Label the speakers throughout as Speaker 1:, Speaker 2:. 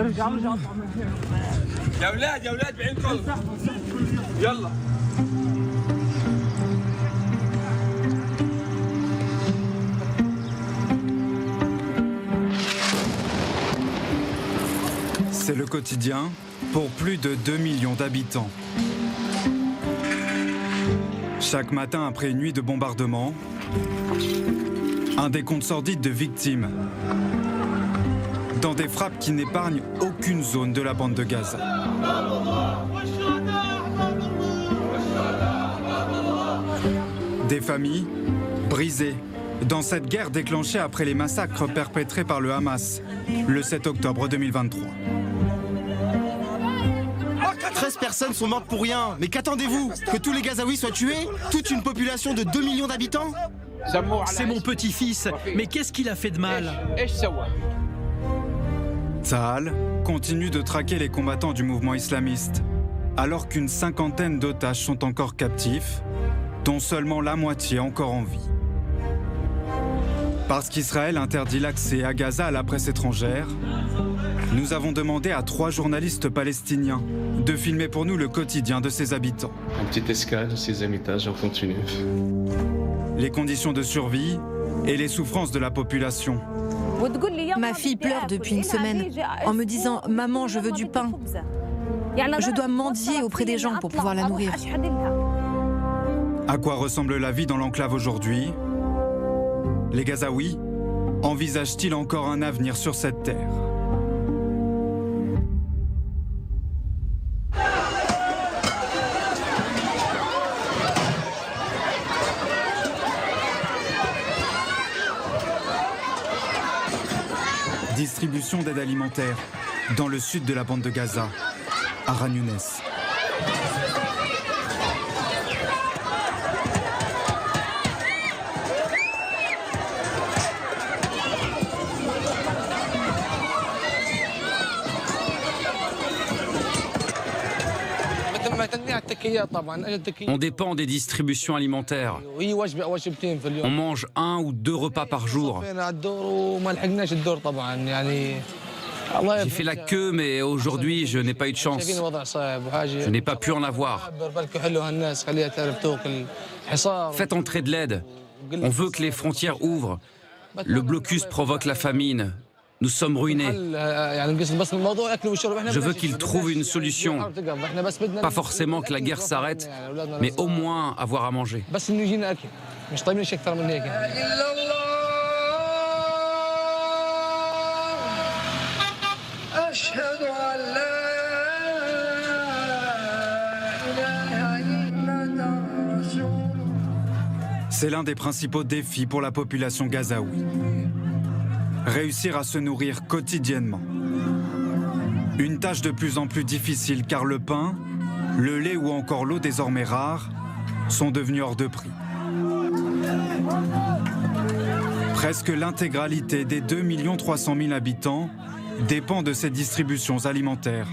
Speaker 1: يا اولاد يا اولاد بعينكم يلا.
Speaker 2: C'est le quotidien pour plus de 2 millions d'habitants. Chaque matin après une nuit de bombardement, un décompte sordide de victimes dans des frappes qui n'épargnent aucune zone de la bande de Gaza. Des familles brisées dans cette guerre déclenchée après les massacres perpétrés par le Hamas le 7 octobre 2023.
Speaker 3: 13 personnes sont mortes pour rien. Mais qu'attendez-vous? Que tous les Gazaouis soient tués? Toute une population de 2 millions d'habitants?
Speaker 4: C'est mon petit-fils, mais qu'est-ce qu'il a fait de mal?
Speaker 2: Tsahal continue de traquer les combattants du mouvement islamiste, alors qu'une cinquantaine d'otages sont encore captifs, dont seulement la moitié encore en vie. Parce qu'Israël interdit l'accès à Gaza à la presse étrangère, nous avons demandé à 3 journalistes palestiniens de filmer pour nous le quotidien de ses habitants.
Speaker 5: Une petite escale, 6e étage, on continue.
Speaker 2: Les conditions de survie et les souffrances de la population.
Speaker 6: Ma fille pleure depuis une semaine en me disant « Maman, je veux du pain ». Je dois mendier auprès des gens pour pouvoir la nourrir.
Speaker 2: À quoi ressemble la vie dans l'enclave aujourd'hui? Les Gazaouis envisagent-ils encore un avenir sur cette terre? Distribution d'aide alimentaire dans le sud de la bande de Gaza, à Khan Younes.
Speaker 7: On dépend des distributions alimentaires. On mange 1 ou 2 repas par jour. J'ai fait la queue, mais aujourd'hui, je n'ai pas eu de chance. Je n'ai pas pu en avoir. Faites entrer de l'aide. On veut que les frontières ouvrent. Le blocus provoque la famine. Nous sommes ruinés. Je veux qu'ils trouvent une solution. Pas forcément que la guerre s'arrête, mais au moins avoir à manger.
Speaker 2: C'est l'un des principaux défis pour la population gazaoui. Réussir à se nourrir quotidiennement. Une tâche de plus en plus difficile car le pain, le lait ou encore l'eau désormais rares sont devenus hors de prix. Presque l'intégralité des 2 300 000 habitants dépend de ces distributions alimentaires.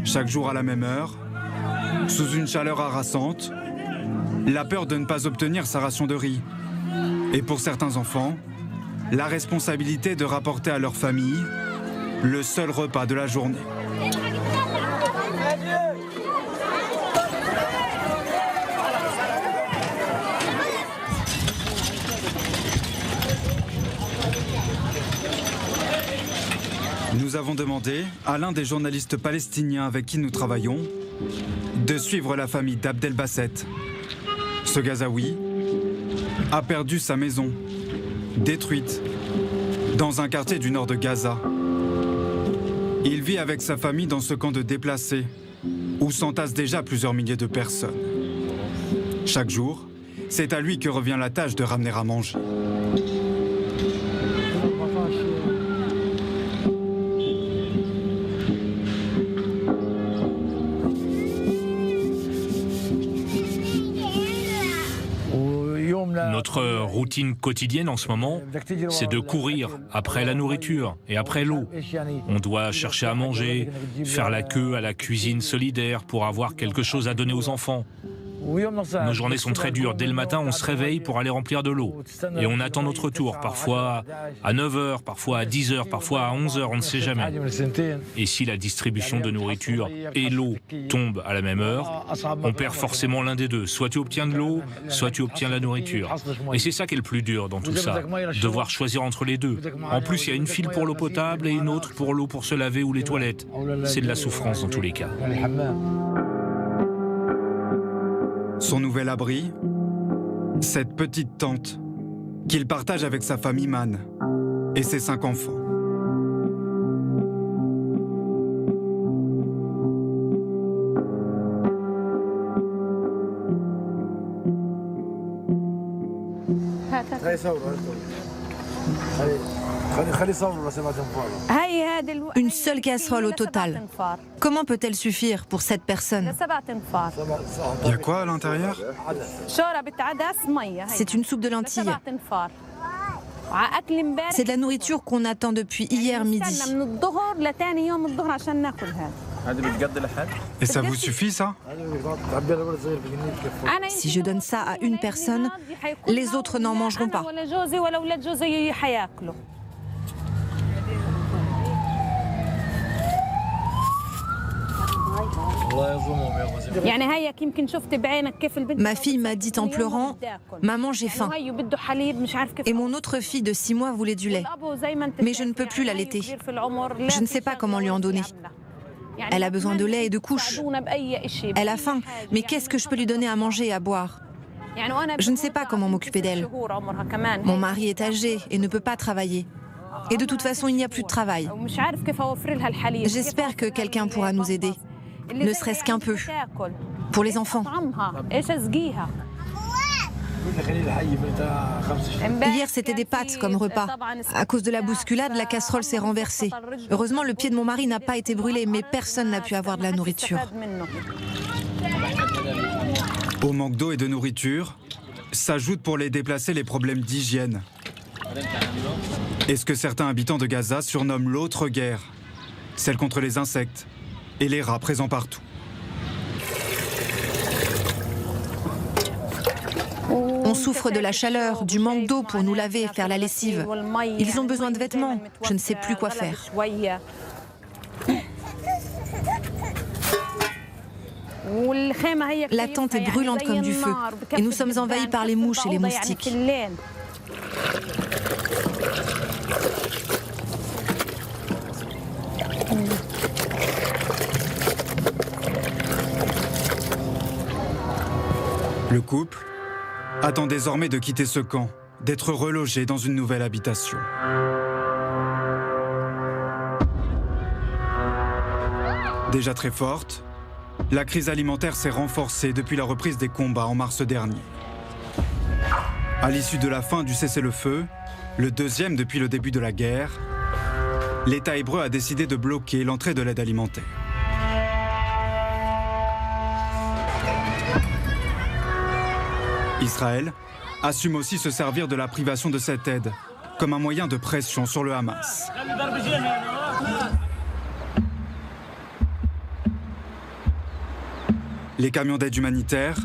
Speaker 2: Chaque jour à la même heure, sous une chaleur harassante, la peur de ne pas obtenir sa ration de riz. Et pour certains enfants, la responsabilité de rapporter à leur famille le seul repas de la journée. Nous avons demandé à l'un des journalistes palestiniens avec qui nous travaillons de suivre la famille d'Abdel Basset. Ce Gazaoui a perdu sa maison, détruite, dans un quartier du nord de Gaza. Il vit avec sa famille dans ce camp de déplacés, où s'entassent déjà plusieurs milliers de personnes. Chaque jour, c'est à lui que revient la tâche de ramener à manger.
Speaker 8: Notre routine quotidienne en ce moment, c'est de courir après la nourriture et après l'eau. On doit chercher à manger, faire la queue à la cuisine solidaire pour avoir quelque chose à donner aux enfants. Nos journées sont très dures. Dès le matin, on se réveille pour aller remplir de l'eau. Et on attend notre tour, parfois à 9h, parfois à 10h, parfois à 11h, on ne sait jamais. Et si la distribution de nourriture et l'eau tombent à la même heure, on perd forcément l'un des deux. Soit tu obtiens de l'eau, soit tu obtiens la nourriture. Et c'est ça qui est le plus dur dans tout ça, devoir choisir entre les deux. En plus, il y a une file pour l'eau potable et une autre pour l'eau pour se laver ou les toilettes. C'est de la souffrance dans tous les cas.
Speaker 2: Son nouvel abri, cette petite tente qu'il partage avec sa famille Man et ses 5 enfants.
Speaker 6: Une seule casserole au total. Comment peut-elle suffire pour 7 personnes?
Speaker 2: Il y a quoi à l'intérieur?
Speaker 6: C'est une soupe de lentilles. C'est de la nourriture qu'on attend depuis hier midi.
Speaker 2: Et ça vous suffit, ça?
Speaker 6: Si je donne ça à une personne, les autres n'en mangeront pas. Ma fille m'a dit en pleurant, « Maman, j'ai faim. » Et mon autre fille de 6 mois voulait du lait. Mais je ne peux plus l'allaiter. Je ne sais pas comment lui en donner. Elle a besoin de lait et de couches. Elle a faim, mais qu'est-ce que je peux lui donner à manger et à boire? Je ne sais pas comment m'occuper d'elle. Mon mari est âgé et ne peut pas travailler. Et de toute façon, il n'y a plus de travail. J'espère que quelqu'un pourra nous aider, ne serait-ce qu'un peu, pour les enfants. Hier, c'était des pâtes comme repas. À cause de la bousculade, la casserole s'est renversée. Heureusement, le pied de mon mari n'a pas été brûlé, mais personne n'a pu avoir de la nourriture.
Speaker 2: Au manque d'eau et de nourriture, s'ajoutent pour les déplacés les problèmes d'hygiène. Et ce que certains habitants de Gaza surnomment l'autre guerre, celle contre les insectes et les rats présents partout.
Speaker 6: On souffre de la chaleur, du manque d'eau pour nous laver et faire la lessive. Ils ont besoin de vêtements, je ne sais plus quoi faire. La tente est brûlante comme du feu et nous sommes envahis par les mouches et les moustiques.
Speaker 2: Le couple attend désormais de quitter ce camp, d'être relogé dans une nouvelle habitation. Déjà très forte, la crise alimentaire s'est renforcée depuis la reprise des combats en mars dernier. À l'issue de la fin du cessez-le-feu, le deuxième depuis le début de la guerre, l'État hébreu a décidé de bloquer l'entrée de l'aide alimentaire. Israël assume aussi se servir de la privation de cette aide comme un moyen de pression sur le Hamas. Les camions d'aide humanitaire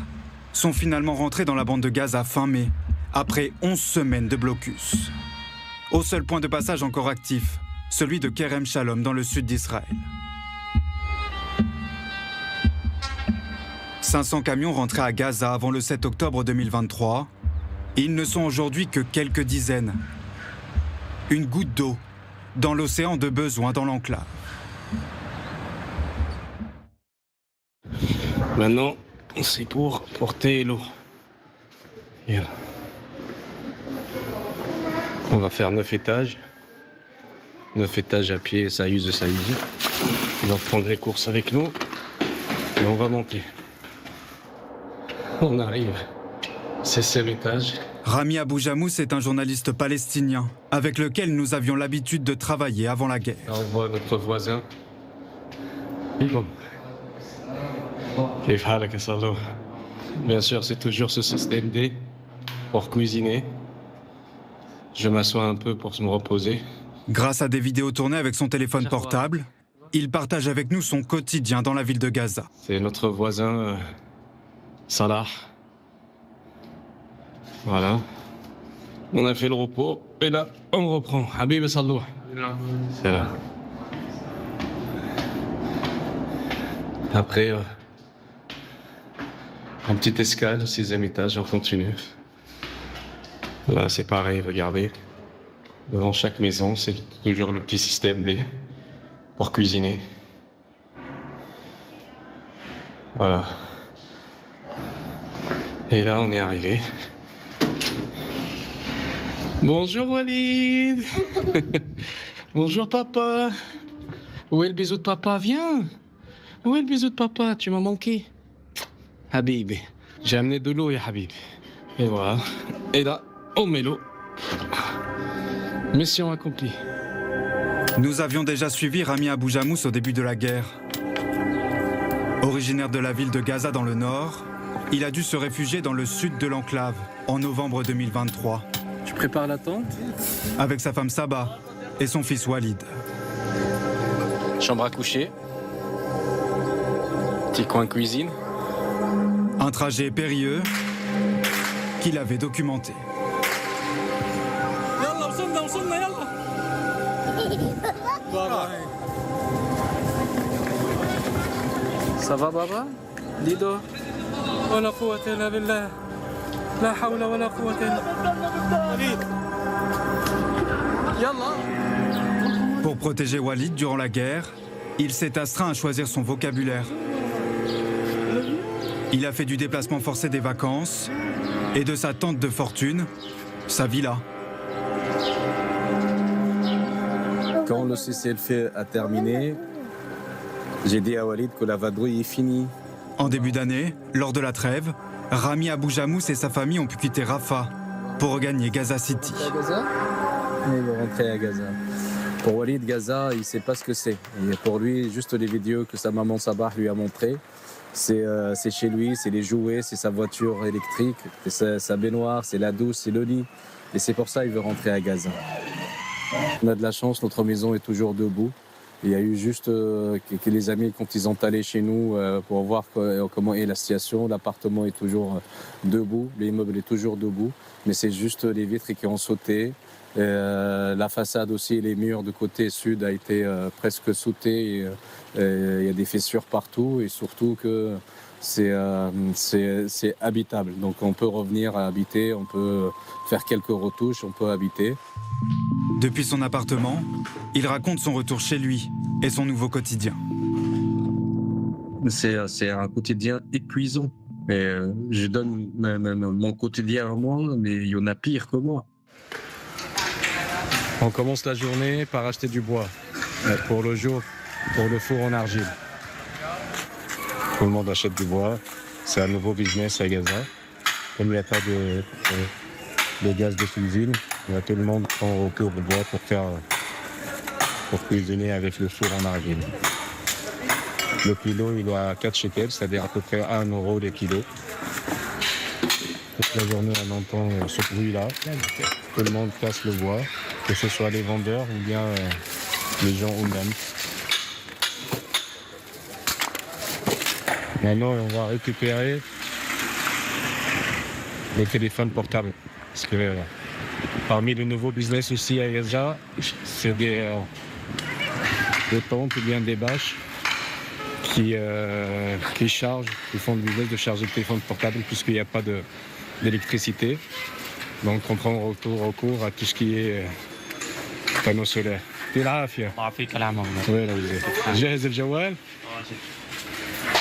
Speaker 2: sont finalement rentrés dans la bande de Gaza fin mai, après 11 semaines de blocus. Au seul point de passage encore actif, celui de Kerem Shalom dans le sud d'Israël. 500 camions rentrés à Gaza avant le 7 octobre 2023. Ils ne sont aujourd'hui que quelques dizaines. Une goutte d'eau dans l'océan de besoins dans l'enclave.
Speaker 5: Maintenant, c'est pour porter l'eau. On va faire 9 étages. 9 étages à pied, ça use de samedi. On va prendre les courses avec nous et on va monter. On arrive. C'est 7 étages.
Speaker 2: Rami Aboujamous est un journaliste palestinien avec lequel nous avions l'habitude de travailler avant la guerre.
Speaker 5: On voit notre voisin. Bien sûr, c'est toujours ce système D pour cuisiner. Je m'assois un peu pour me reposer.
Speaker 2: Grâce à des vidéos tournées avec son téléphone portable, il partage avec nous son quotidien dans la ville de Gaza.
Speaker 5: C'est notre voisin Salah. Voilà. On a fait le repos. Et là, on reprend. Habib Salou. C'est là. Après, en petite escale, 6e étage, on continue. Là, c'est pareil, regardez. Devant chaque maison, c'est toujours le petit système pour cuisiner. Voilà. Et là, on est arrivé. Bonjour Walid. Bonjour papa. Où est le bisou de papa? Viens. Où est le bisou de papa? Tu m'as manqué. Habib. J'ai amené de l'eau, ya Habib. Et voilà. Et là, on met l'eau. Mission accomplie.
Speaker 2: Nous avions déjà suivi Rami Abou Jamous au début de la guerre. Originaire de la ville de Gaza dans le nord, il a dû se réfugier dans le sud de l'enclave en novembre 2023.
Speaker 4: Tu prépares la tente?
Speaker 2: Avec sa femme Saba et son fils Walid.
Speaker 5: Chambre à coucher. Petit coin cuisine.
Speaker 2: Un trajet périlleux qu'il avait documenté.
Speaker 5: Ça va Baba? Dido. ولا قوة إلا بالله. لا حول ولا قوة إلا بالله.
Speaker 2: Pour protéger Walid durant la guerre, il s'est astreint à choisir son vocabulaire. Il a fait du déplacement forcé des vacances et de sa tente de fortune, sa villa.
Speaker 9: Quand le cessez-le-feu a terminé, j'ai dit à Walid que la vadrouille est finie.
Speaker 2: En début d'année, lors de la trêve, Rami Abou Jamous et sa famille ont pu quitter Rafah pour regagner Gaza City.
Speaker 9: Ils vont rentrer à Gaza. Pour Walid, Gaza, il ne sait pas ce que c'est. Et pour lui, juste les vidéos que sa maman Sabah lui a montrées, c'est chez lui, c'est les jouets, c'est sa voiture électrique, c'est sa baignoire, c'est la douche, c'est le lit. Et c'est pour ça qu'il veut rentrer à Gaza. On a de la chance, notre maison est toujours debout. Il y a eu juste que les amis, quand ils ont allé chez nous pour voir comment est la situation, l'appartement est toujours debout, l'immeuble est toujours debout, mais c'est juste les vitres qui ont sauté. La façade aussi, les murs du côté sud a été presque sauté. Il y a des fissures partout et surtout que c'est habitable. Donc on peut revenir à habiter, on peut faire quelques retouches, on peut habiter.
Speaker 2: Depuis son appartement, il raconte son retour chez lui et son nouveau quotidien.
Speaker 10: C'est un quotidien épuisant. Et je donne mon quotidien à moi, mais il y en a pire que moi.
Speaker 5: On commence la journée par acheter du bois pour le jour, pour le four en argile. Tout le monde achète du bois. C'est un nouveau business à Gaza. Comme il n'y a pas de gaz de cuisine, tout le monde prend recours au bois pour cuisiner avec le four en argile. Le kilo, il doit 4 shekels, c'est-à-dire à peu près 1 euro le kilo. Toute la journée, on entend ce bruit-là. Tout le monde casse le bois, que ce soit les vendeurs ou bien les gens eux-mêmes. Maintenant, on va récupérer les téléphones portables. Parce que parmi les nouveaux business aussi à Gaza, c'est des tentes ou bien des bâches qui chargent, qui font le business de charger le téléphone portable puisqu'il n'y a pas d'électricité. Donc on prend recours à tout ce qui est panneaux solaires.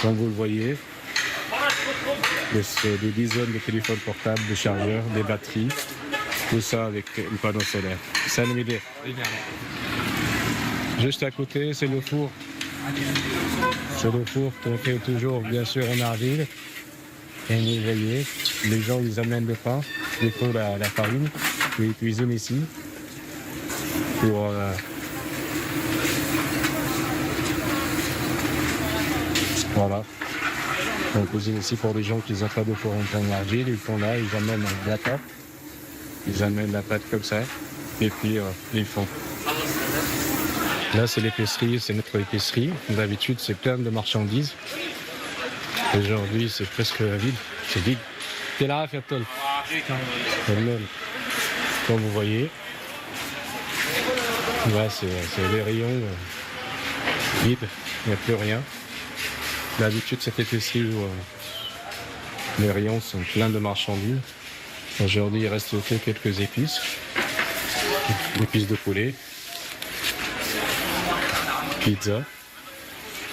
Speaker 5: Comme vous le voyez, c'est des dizaines de téléphones portables, de chargeurs, des batteries, tout ça avec le panneau solaire. Ça nous aide. Juste à côté, c'est le four. C'est le four qu'on fait toujours, bien sûr, en argile. Et vous voyez, les gens, ils amènent le pain, il faut la farine, ils cuisinent ici pour voilà. On cuisine ici pour les gens qui n'ont pas de four en argile, ils font là, ils amènent la pâte. Ils amènent la pâte comme ça, et puis ils font. Là, c'est l'épicerie, c'est notre épicerie. D'habitude, c'est plein de marchandises. Aujourd'hui, c'est presque vide. C'est vide. T'es là, Fiatol. Comme vous voyez, là, c'est les rayons vides, il n'y a plus rien. D'habitude, cette épicerie où les rayons sont pleins de marchandises. Aujourd'hui, il reste que quelques épices. Épices de poulet, pizza,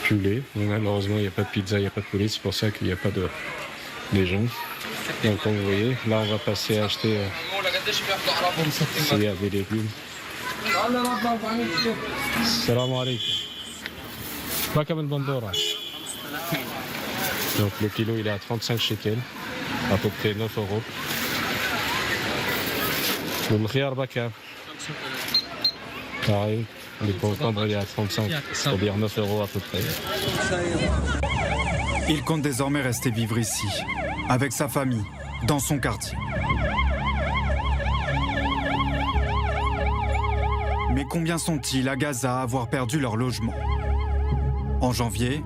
Speaker 5: poulet. Malheureusement, il n'y a pas de pizza, il n'y a pas de poulet, c'est pour ça qu'il n'y a pas de gens. Donc, comme vous voyez, là, on va passer à acheter s'il y a des légumes. Salam alaikum. Bakam al-Bandora. Donc, le kilo, il est à 35 shekels, à peu près 9 euros. Le khiyar bakam. Pareil, le concombre, il est à 35, c'est-à-dire 9 euros à peu près.
Speaker 2: Il compte désormais rester vivre ici, avec sa famille, dans son quartier. Mais combien sont-ils à Gaza à avoir perdu leur logement? En janvier,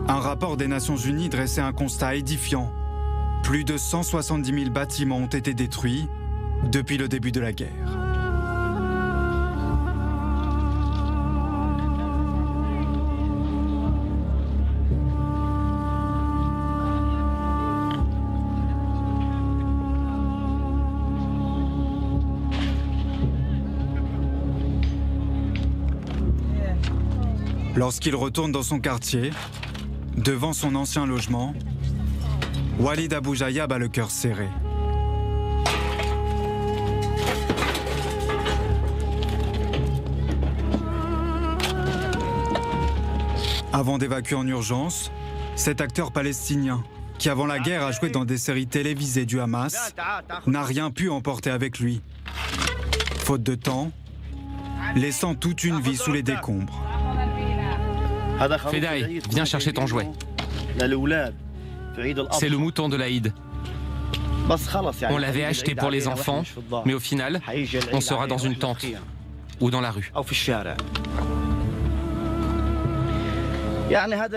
Speaker 2: un rapport des Nations Unies dressait un constat édifiant. Plus de 170 000 bâtiments ont été détruits depuis le début de la guerre. Lorsqu'il retourne dans son quartier, devant son ancien logement, Walid Abou Jayyab a le cœur serré. Avant d'évacuer en urgence, cet acteur palestinien, qui avant la guerre a joué dans des séries télévisées du Hamas, n'a rien pu emporter avec lui. Faute de temps, laissant toute une vie sous les décombres.
Speaker 7: Fedaï, viens chercher ton jouet. C'est le mouton de l'Aïd. On l'avait acheté pour les enfants, mais au final, on sera dans une tente ou dans la rue.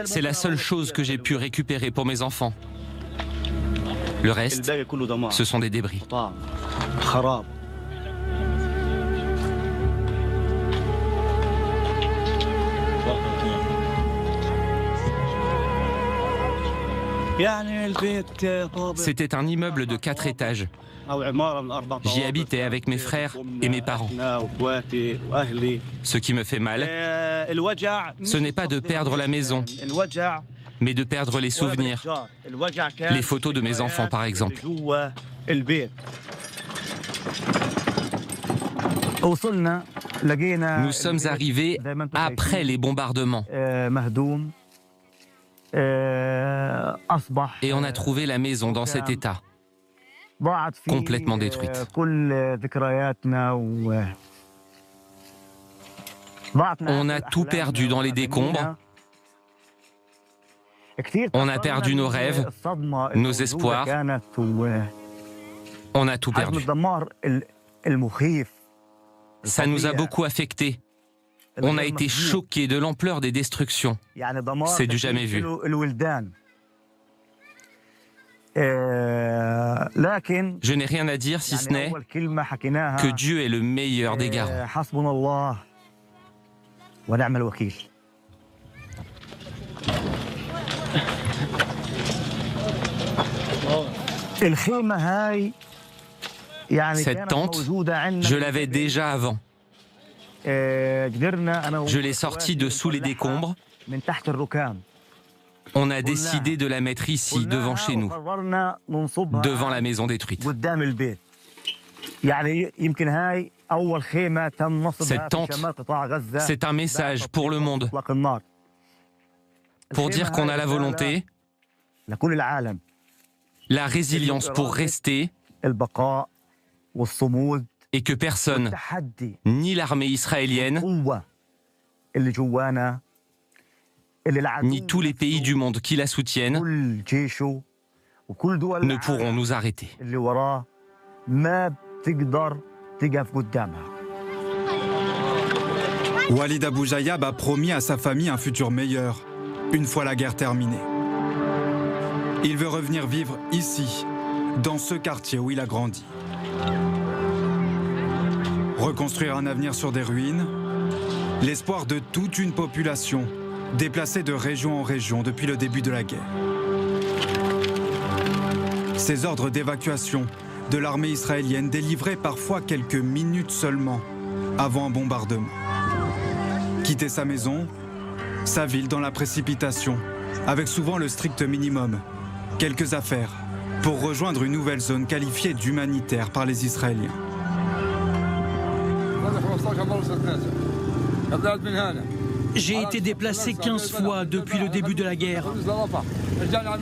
Speaker 7: C'est la seule chose que j'ai pu récupérer pour mes enfants. Le reste, ce sont des débris. C'était un immeuble de 4 étages. J'y habitais avec mes frères et mes parents. Ce qui me fait mal, ce n'est pas de perdre la maison, mais de perdre les souvenirs, les photos de mes enfants par exemple. Nous sommes arrivés après les bombardements. Et on a trouvé la maison dans cet état, complètement détruite. On a tout perdu dans les décombres. On a perdu nos rêves, nos espoirs. On a tout perdu. Ça nous a beaucoup affectés. On a été choqués de l'ampleur des destructions. C'est du jamais vu. Je n'ai rien à dire si ce n'est que Dieu est le meilleur des garants. Cette tente, je l'avais déjà avant. Je l'ai sortie de sous les décombres. On a décidé de la mettre ici, devant chez nous, devant la maison détruite. Cette tente, c'est un message pour le monde, pour dire qu'on a la volonté, la résilience pour rester, et que personne, ni l'armée israélienne, ni tous les pays du monde qui la soutiennent, ne pourront nous arrêter.
Speaker 2: Walid Abou Jayyab a promis à sa famille un futur meilleur, une fois la guerre terminée. Il veut revenir vivre ici, dans ce quartier où il a grandi. Reconstruire un avenir sur des ruines, l'espoir de toute une population déplacée de région en région depuis le début de la guerre. Ces ordres d'évacuation de l'armée israélienne délivrés parfois quelques minutes seulement avant un bombardement. Quitter sa maison, sa ville dans la précipitation, avec souvent le strict minimum, quelques affaires, pour rejoindre une nouvelle zone qualifiée d'humanitaire par les Israéliens.
Speaker 4: J'ai été déplacé 15 fois depuis le début de la guerre.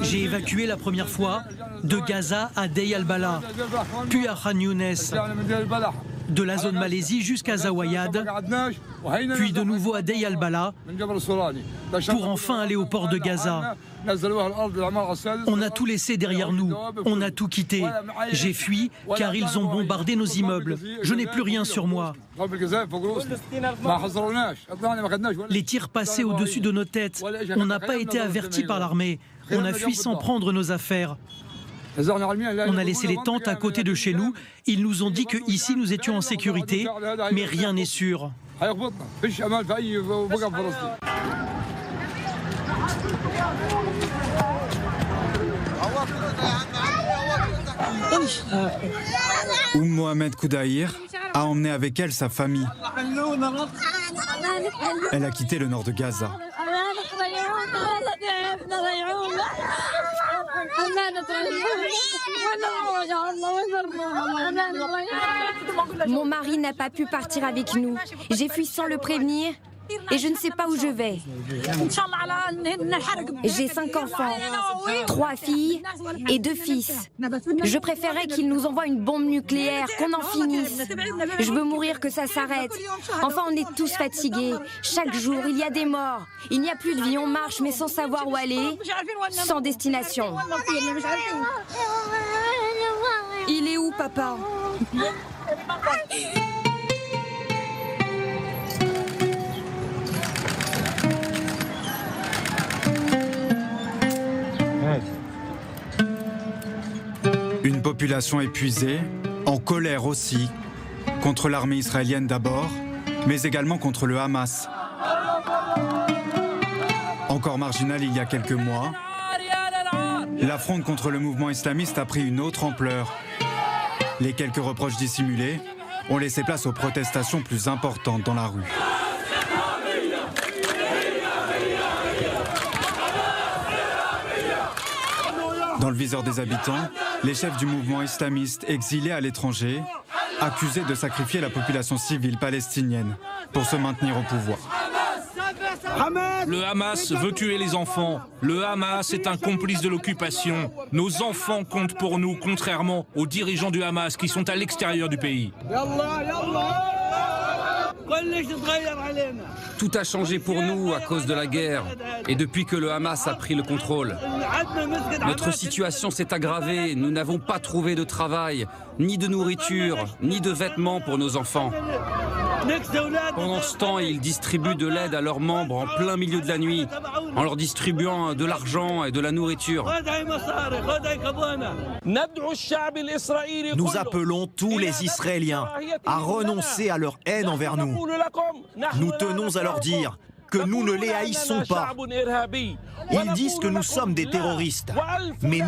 Speaker 4: J'ai évacué la première fois de Gaza à Deir al-Balah, puis à Khan Younes, de la zone Malaisie jusqu'à Zawayad, puis de nouveau à Deir al-Balah, pour enfin aller au port de Gaza. On a tout laissé derrière nous, on a tout quitté. J'ai fui car ils ont bombardé nos immeubles. Je n'ai plus rien sur moi. Les tirs passaient au-dessus de nos têtes. On n'a pas été avertis par l'armée. On a fui sans prendre nos affaires. On a laissé les tentes à côté de chez nous. Ils nous ont dit que ici nous étions en sécurité, mais rien n'est sûr.
Speaker 2: Mohamed Koudaïr a emmené avec elle sa famille. Elle a quitté le nord de Gaza.
Speaker 11: Mon mari n'a pas pu partir avec nous. J'ai fui sans le prévenir et je ne sais pas où je vais. J'ai 5 enfants, 3 filles et 2 fils. Je préférerais qu'ils nous envoient une bombe nucléaire, qu'on en finisse. Je veux mourir, que ça s'arrête. Enfin, on est tous fatigués. Chaque jour, il y a des morts. Il n'y a plus de vie, on marche mais sans savoir où aller, sans destination. Il est où, papa ?
Speaker 2: Une population épuisée, en colère aussi, contre l'armée israélienne d'abord, mais également contre le Hamas. Encore marginal il y a quelques mois, la fronde contre le mouvement islamiste a pris une autre ampleur. Les quelques reproches dissimulés ont laissé place aux protestations plus importantes dans la rue. Dans le viseur des habitants, les chefs du mouvement islamiste exilés à l'étranger, accusés de sacrifier la population civile palestinienne pour se maintenir au pouvoir.
Speaker 8: Le Hamas veut tuer les enfants. Le Hamas est un complice de l'occupation. Nos enfants comptent pour nous, contrairement aux dirigeants du Hamas qui sont à l'extérieur du pays.
Speaker 12: Tout a changé pour nous à cause de la guerre et depuis que le Hamas a pris le contrôle. Notre situation s'est aggravée, nous n'avons pas trouvé de travail, ni de nourriture, ni de vêtements pour nos enfants. Pendant ce temps, ils distribuent de l'aide à leurs membres en plein milieu de la nuit, en leur distribuant de l'argent et de la nourriture.
Speaker 13: Nous appelons tous les Israéliens à renoncer à leur haine envers nous. Nous tenons à leur dire que nous ne les haïssons pas. Ils disent que nous sommes des terroristes. Mais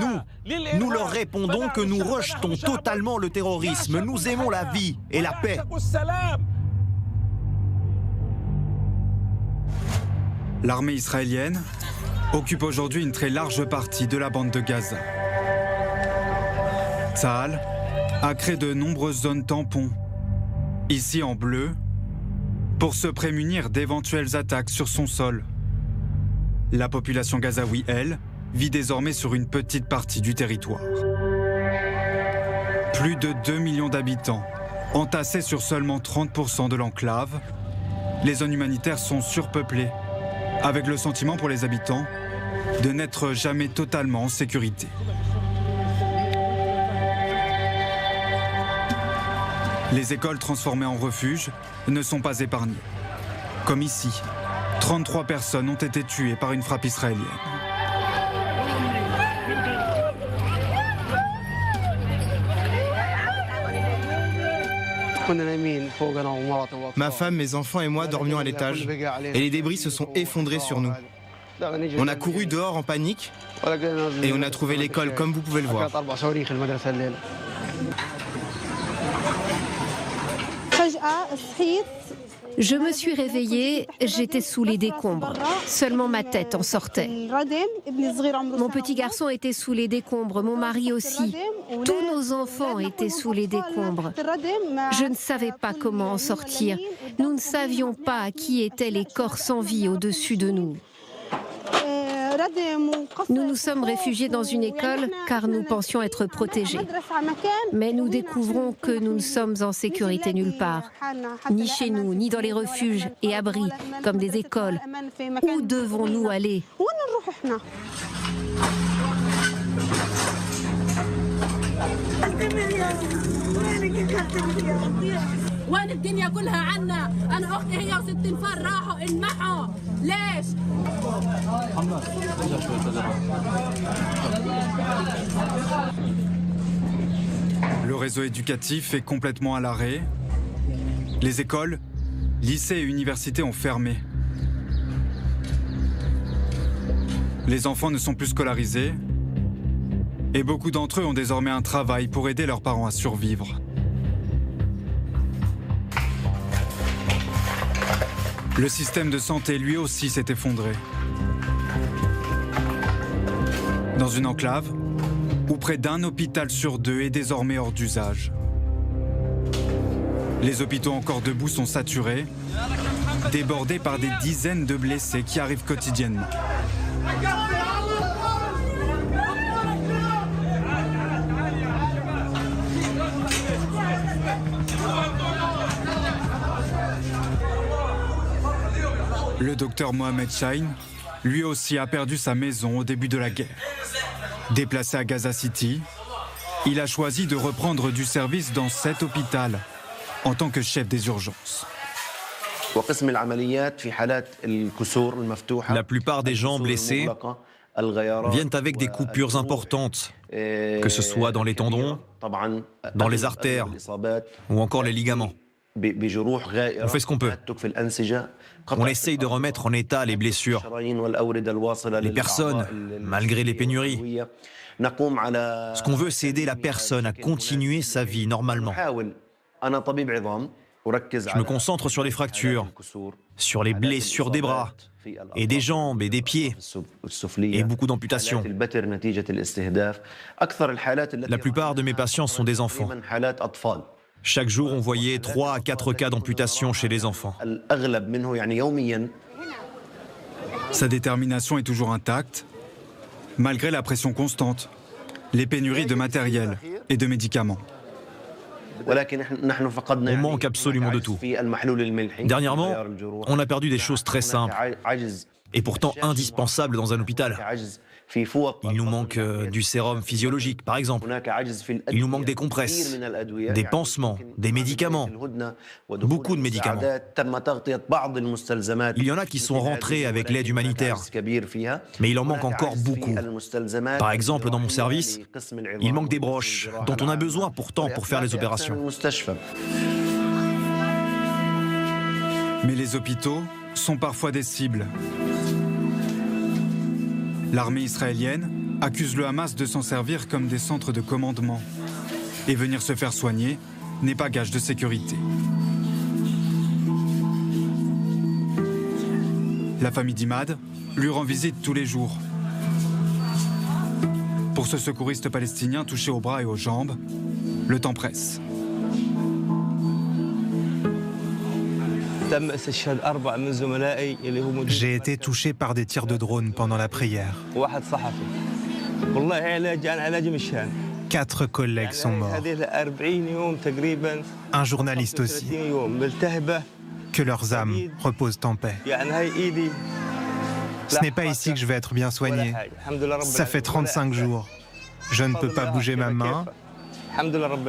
Speaker 13: nous leur répondons que nous rejetons totalement le terrorisme. Nous aimons la vie et la paix.
Speaker 2: L'armée israélienne occupe aujourd'hui une très large partie de la bande de Gaza. Tsahal a créé de nombreuses zones tampons, ici en bleu, pour se prémunir d'éventuelles attaques sur son sol. La population gazaoui, elle, vit désormais sur une petite partie du territoire. Plus de 2 millions d'habitants, entassés sur seulement 30% de l'enclave, les zones humanitaires sont surpeuplées, avec le sentiment pour les habitants de n'être jamais totalement en sécurité. Les écoles transformées en refuges ne sont pas épargnées. Comme ici, 33 personnes ont été tuées par une frappe israélienne.
Speaker 3: Ma femme, mes enfants et moi dormions à l'étage et les débris se sont effondrés sur nous. On a couru dehors en panique et on a trouvé l'école comme vous pouvez le voir.
Speaker 14: Je me suis réveillée, j'étais sous les décombres. Seulement ma tête en sortait. Mon petit garçon était sous les décombres, mon mari aussi. Tous nos enfants étaient sous les décombres. Je ne savais pas comment en sortir. Nous ne savions pas qui étaient les corps sans vie au-dessus de nous. Nous nous sommes réfugiés dans une école car nous pensions être protégés. Mais nous découvrons que nous ne sommes en sécurité nulle part. Ni chez nous, ni dans les refuges et abris, comme des écoles. Où devons-nous aller ?
Speaker 2: Le réseau éducatif est complètement à l'arrêt. Les écoles, lycées et universités ont fermé. Les enfants ne sont plus scolarisés et beaucoup d'entre eux ont désormais un travail pour aider leurs parents à survivre. Le système de santé, lui aussi, s'est effondré. Dans une enclave, où près d'un hôpital sur deux est désormais hors d'usage. Les hôpitaux encore debout sont saturés, débordés par des dizaines de blessés qui arrivent quotidiennement. Le docteur Mohamed Shahin, lui aussi, a perdu sa maison au début de la guerre. Déplacé à Gaza City, il a choisi de reprendre du service dans cet hôpital en tant que chef des urgences.
Speaker 13: La plupart des gens blessés viennent avec des coupures importantes, que ce soit dans les tendons, dans les artères ou encore les ligaments. On fait ce qu'on peut. On essaye de remettre en état les blessures. Les personnes, malgré les pénuries. Ce qu'on veut, c'est aider la personne à continuer sa vie normalement. Je me concentre sur les fractures, sur les blessures des bras, et des jambes et des pieds, et beaucoup d'amputations. La plupart de mes patients sont des enfants. Chaque jour, on voyait 3 à 4 cas d'amputation chez les enfants.
Speaker 2: Sa détermination est toujours intacte, malgré la pression constante, les pénuries de matériel et de médicaments.
Speaker 13: On manque absolument de tout. Dernièrement, on a perdu des choses très simples et pourtant indispensables dans un hôpital. Il nous manque du sérum physiologique, par exemple. Il nous manque des compresses, des pansements, des médicaments, beaucoup de médicaments. Il y en a qui sont rentrés avec l'aide humanitaire, mais il en manque encore beaucoup. Par exemple, dans mon service, il manque des broches, dont on a besoin pourtant pour faire les opérations.
Speaker 2: Mais les hôpitaux sont parfois des cibles. L'armée israélienne accuse le Hamas de s'en servir comme des centres de commandement. Et venir se faire soigner n'est pas gage de sécurité. La famille d'Imad lui rend visite tous les jours. Pour ce secouriste palestinien touché aux bras et aux jambes, le temps presse.
Speaker 15: J'ai été touché par des tirs de drone pendant la prière. 4 collègues sont morts. Un journaliste aussi. Que leurs âmes reposent en paix. Ce n'est pas ici que je vais être bien soigné. Ça fait 35 jours. Je ne peux pas bouger ma main.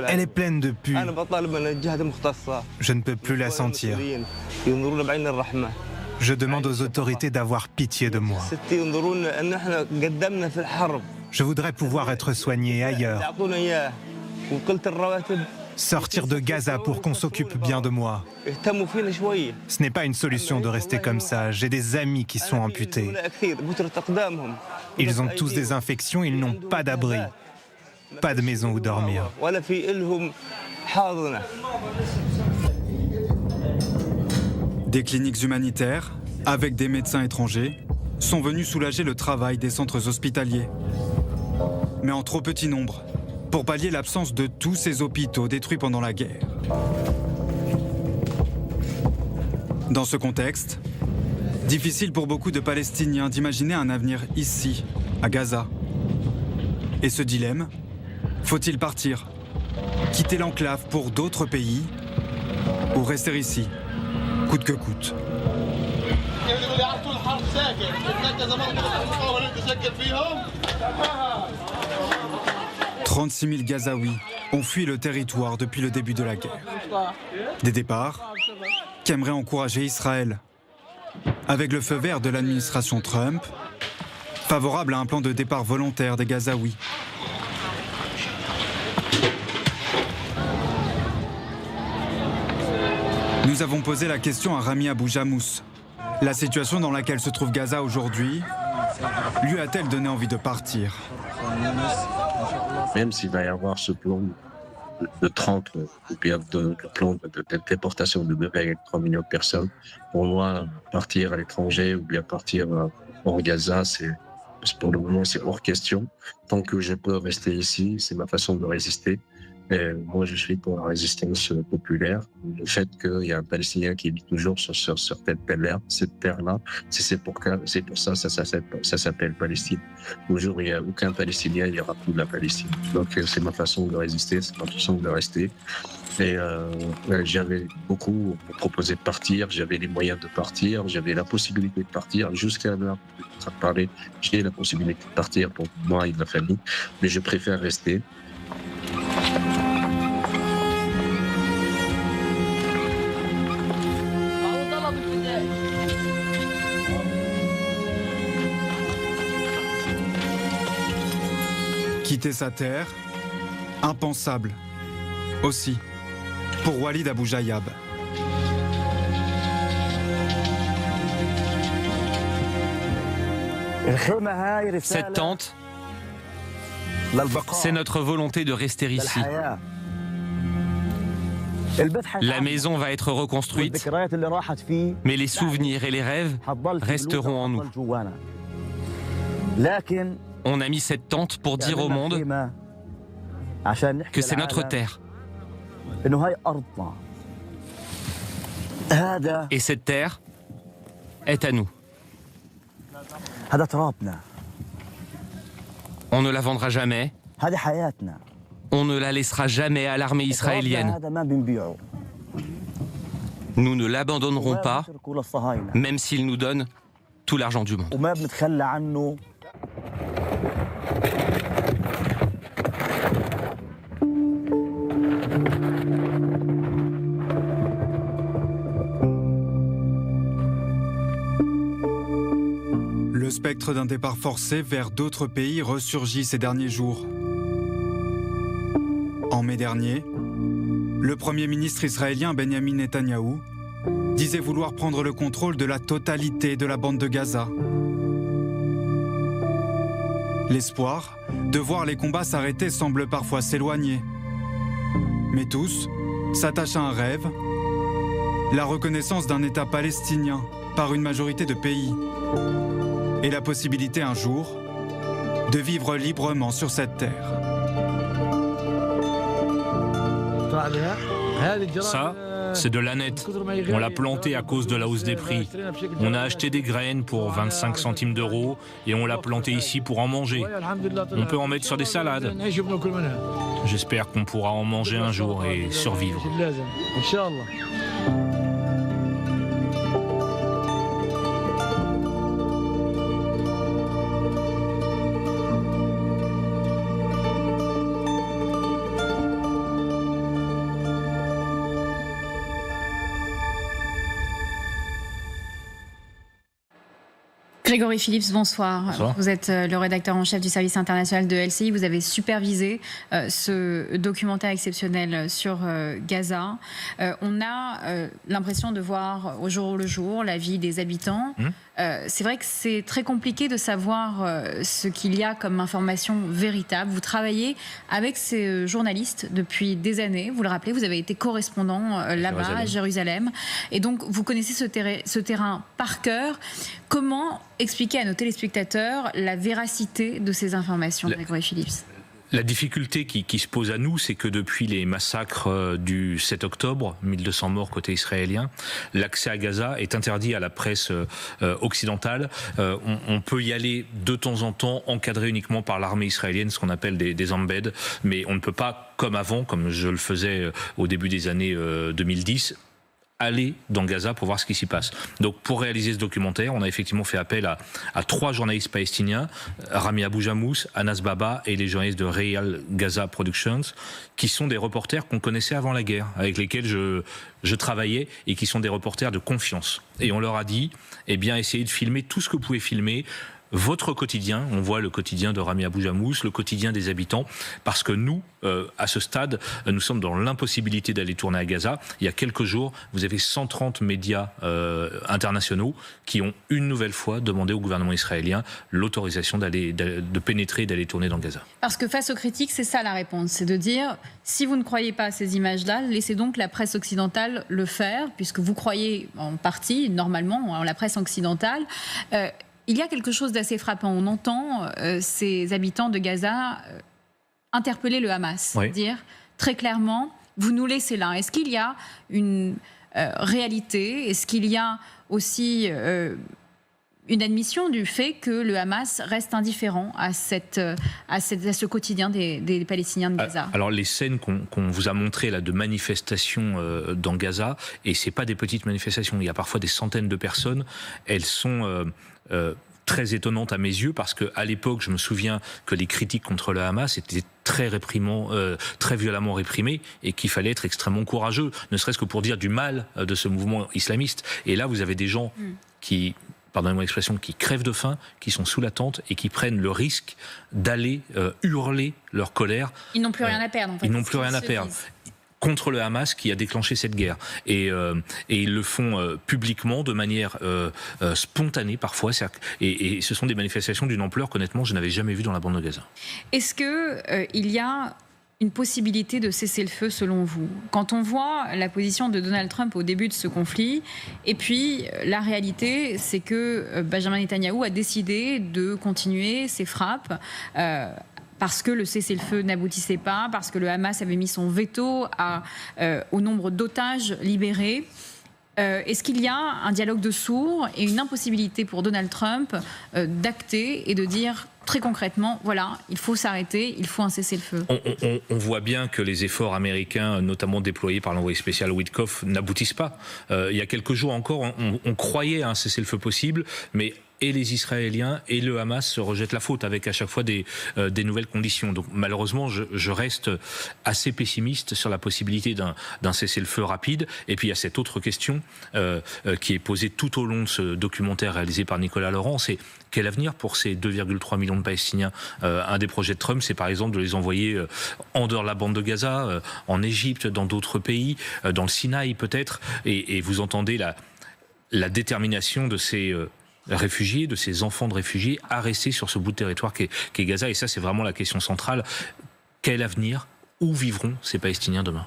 Speaker 15: Elle est pleine de pus. Je ne peux plus la sentir. Je demande aux autorités d'avoir pitié de moi. Je voudrais pouvoir être soigné ailleurs. Sortir de Gaza pour qu'on s'occupe bien de moi. Ce n'est pas une solution de rester comme ça. J'ai des amis qui sont amputés. Ils ont tous des infections, ils n'ont pas d'abri, pas de maison où dormir.
Speaker 2: Des cliniques humanitaires, avec des médecins étrangers, sont venus soulager le travail des centres hospitaliers. Mais en trop petit nombre, pour pallier l'absence de tous ces hôpitaux détruits pendant la guerre. Dans ce contexte, difficile pour beaucoup de Palestiniens d'imaginer un avenir ici, à Gaza. Et ce dilemme, faut-il partir, quitter l'enclave pour d'autres pays, ou rester ici, coûte que coûte? 36 000 Gazaouis ont fui le territoire depuis le début de la guerre. Des départs qu'aimerait encourager Israël. Avec le feu vert de l'administration Trump, favorable à un plan de départ volontaire des Gazaouis. Nous avons posé la question à Rami Abou Jamous. La situation dans laquelle se trouve Gaza aujourd'hui lui a-t-elle donné envie de partir?
Speaker 10: Même s'il va y avoir ce plan de 30, ou bien le plan de déportation de 2,3 millions de personnes, pour moi, partir à l'étranger ou bien partir hors Gaza, pour le moment, c'est hors question. Tant que je peux rester ici, c'est ma façon de résister. Et moi, je suis pour la résistance populaire. Le fait qu'il y a un Palestinien qui vit toujours sur cette terre-là, c'est pour ça ça s'appelle Palestine. Au jour où il n'y a aucun Palestinien, il n'y aura plus de la Palestine. Donc, c'est ma façon de résister, c'est ma façon de rester. Et j'avais beaucoup proposé de partir, j'avais les moyens de partir, j'avais la possibilité de partir. Jusqu'à l'heure où je suis en train de parler, j'ai la possibilité de partir pour moi et ma famille, mais je préfère rester.
Speaker 2: Quitter sa terre, impensable. Aussi, pour Walid Abou Jayab.
Speaker 7: Cette tente, c'est notre volonté de rester ici. La maison va être reconstruite, mais les souvenirs et les rêves resteront en nous. On a mis cette tente pour dire au monde que c'est notre terre. Et cette terre est à nous. On ne la vendra jamais. On ne la laissera jamais à l'armée israélienne. Nous ne l'abandonnerons pas, même s'ils nous donnent tout l'argent du monde.
Speaker 2: Le spectre d'un départ forcé vers d'autres pays ressurgit ces derniers jours. En mai dernier, le Premier ministre israélien Benjamin Netanyahou disait vouloir prendre le contrôle de la totalité de la bande de Gaza. L'espoir de voir les combats s'arrêter semble parfois s'éloigner. Mais tous s'attachent à un rêve, la reconnaissance d'un État palestinien par une majorité de pays et la possibilité un jour de vivre librement sur cette terre.
Speaker 8: Ça, c'est de l'ânette. On l'a planté à cause de la hausse des prix. On a acheté des graines pour 25 centimes d'euros et on l'a planté ici pour en manger. On peut en mettre sur des salades. J'espère qu'on pourra en manger un jour et survivre.
Speaker 16: Grégory Phillips, bonsoir.
Speaker 8: Bonsoir.
Speaker 16: Vous êtes le rédacteur en chef du service international de LCI. Vous avez supervisé ce documentaire exceptionnel sur Gaza. On a l'impression de voir au jour le jour la vie des habitants. C'est vrai que c'est très compliqué de savoir ce qu'il y a comme information véritable. Vous travaillez avec ces journalistes depuis des années. Vous le rappelez, vous avez été correspondant là-bas à Jérusalem. Et donc, vous connaissez ce terrain par cœur. Comment expliquer à nos téléspectateurs la véracité de ces informations, Grégory Phillips ?
Speaker 8: La difficulté qui se pose à nous, c'est que depuis les massacres du 7 octobre, 1200 morts côté israélien, l'accès à Gaza est interdit à la presse occidentale. On peut y aller de temps en temps, encadré uniquement par l'armée israélienne, ce qu'on appelle des embeds, mais on ne peut pas, comme avant, comme je le faisais au début des années 2010, aller dans Gaza pour voir ce qui s'y passe. Donc pour réaliser ce documentaire, on a effectivement fait appel à 3 journalistes palestiniens, Rami Abou Jamous, Anas Baba et les journalistes de Real Gaza Productions, qui sont des reporters qu'on connaissait avant la guerre, avec lesquels je travaillais et qui sont des reporters de confiance. Et on leur a dit, eh bien, essayez de filmer tout ce que vous pouvez filmer, votre quotidien, on voit le quotidien de Rami Abou Jamous, le quotidien des habitants, parce que nous, à ce stade, nous sommes dans l'impossibilité d'aller tourner à Gaza. Il y a quelques jours, vous avez 130 médias internationaux qui ont une nouvelle fois demandé au gouvernement israélien l'autorisation de pénétrer et d'aller tourner dans Gaza.
Speaker 16: Parce que face aux critiques, c'est ça la réponse, c'est de dire, si vous ne croyez pas à ces images-là, laissez donc la presse occidentale le faire, puisque vous croyez en partie, normalement, en la presse occidentale. Il y a quelque chose d'assez frappant. On entend ces habitants de Gaza interpeller le Hamas, dire très clairement, vous nous laissez là. Est-ce qu'il y a une réalité? Est-ce qu'il y a aussi une admission du fait que le Hamas reste indifférent à ce quotidien des Palestiniens de Gaza?
Speaker 8: Alors les scènes qu'on vous a montrées là, de manifestations dans Gaza, et c'est pas des petites manifestations, il y a parfois des centaines de personnes, elles sont très étonnantes à mes yeux, parce qu'à l'époque, je me souviens que les critiques contre le Hamas étaient très violemment réprimées, et qu'il fallait être extrêmement courageux, ne serait-ce que pour dire du mal de ce mouvement islamiste. Et là, vous avez des gens qui, pardonnez-moi l'expression, qui crèvent de faim, qui sont sous la tente et qui prennent le risque d'aller hurler leur colère.
Speaker 16: Ils n'ont plus rien à perdre, en fait.
Speaker 8: Ils n'ont plus rien à perdre. Contre le Hamas qui a déclenché cette guerre. Et ils le font publiquement, de manière spontanée parfois. Et ce sont des manifestations d'une ampleur qu'honnêtement, je n'avais jamais vue dans la bande de Gaza.
Speaker 16: Est-ce qu'il y a une possibilité de cesser le feu selon vous? Quand on voit la position de Donald Trump au début de ce conflit, et puis la réalité, c'est que Benjamin Netanyahou a décidé de continuer ses frappes parce que le cessez-le-feu n'aboutissait pas, parce que le Hamas avait mis son veto au nombre d'otages libérés. Est-ce qu'il y a un dialogue de sourds et une impossibilité pour Donald Trump d'acter et de dire très concrètement, voilà, il faut s'arrêter, il faut un cessez-le-feu?
Speaker 8: On voit bien que les efforts américains, notamment déployés par l'envoyé spécial Witkoff, n'aboutissent pas. Il y a quelques jours encore, on croyait à un cessez-le-feu possible, mais et les Israéliens et le Hamas se rejettent la faute avec à chaque fois des nouvelles conditions. Donc malheureusement, je reste assez pessimiste sur la possibilité d'un cessez-le-feu rapide. Et puis il y a cette autre question qui est posée tout au long de ce documentaire réalisé par Nicolas Laurent, c'est quel avenir pour ces 2,3 millions de Palestiniens? Un des projets de Trump, c'est par exemple de les envoyer en dehors de la bande de Gaza, en Égypte, dans d'autres pays, dans le Sinaï peut-être. Et vous entendez la détermination de ces réfugiés, de ces enfants de réfugiés à rester sur ce bout de territoire qu'est Gaza. Et ça, c'est vraiment la question centrale. Quel avenir? Où vivront ces Palestiniens demain?